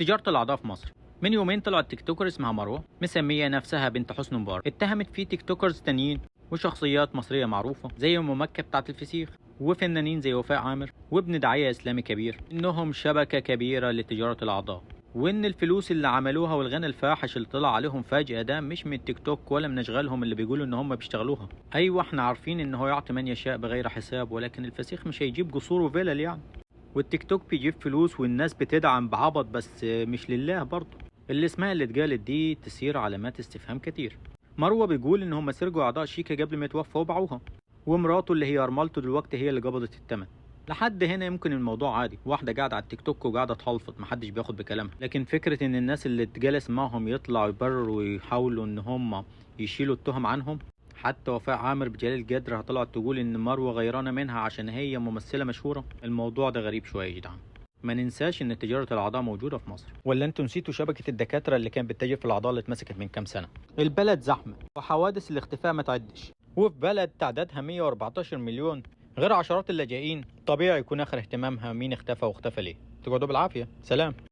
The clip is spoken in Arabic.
تجارة الأعضاء في مصر. من يومين طلعت تيك توكر اسمها مروة مسمية نفسها بنت حسني مبارك، اتهمت فيه تيك توكرز تانيين وشخصيات مصرية معروفة زي أم مكة بتاعت الفسيخ وفنانين زي وفاء عامر وابن داعية إسلامي كبير إنهم شبكة كبيرة لتجارة الأعضاء، وإن الفلوس اللي عملوها والغنى الفاحش اللي طلع عليهم فجأة ده مش من تيك توك ولا من أشغالهم اللي بيقولوا إن هم بيشتغلوها. أيوة إحنا عارفين إن هو يعطي من يشاء بغير حساب، ولكن الفسيخ مش هيجيب قصور وفلل يعني، والتيك توك بيجيب فلوس والناس بتدعم بعبط بس مش لله برضه. الاسماء اللي اتقالت دي تثير علامات استفهام كتير. مروه بيقول ان هم سرقوا اعضاء شيكا قبل ما يتوفوا وباعوها، ومراته اللي هي ارملته دلوقتي هي اللي قبضت الثمن. لحد هنا يمكن الموضوع عادي، واحده قاعده على التيك توك وقاعده تهلفط محدش بياخد بكلامها، لكن فكره ان الناس اللي اتجلس معهم يطلعوا يبرروا ويحاولوا ان هم يشيلوا التهم عنهم. حتى وفاء عامر بجلال القدر طلعت تقول ان مروه غيرانه منها عشان هي ممثله مشهوره. الموضوع ده غريب شويه يا جدعان. ما ننساش ان تجاره الاعضاء موجوده في مصر، ولا انتوا نسيتوا شبكه الدكاتره اللي كانت بتتاجر في الاعضاء اللي اتمسكت من كام سنه؟ البلد زحمه وحوادث الاختفاء ما تعدش، وفي بلد تعدادها 114 مليون غير عشرات اللاجئين، طبيعي يكون اخر اهتمامها مين اختفى واختفى ليه. تقعدوا بالعافيه، سلام.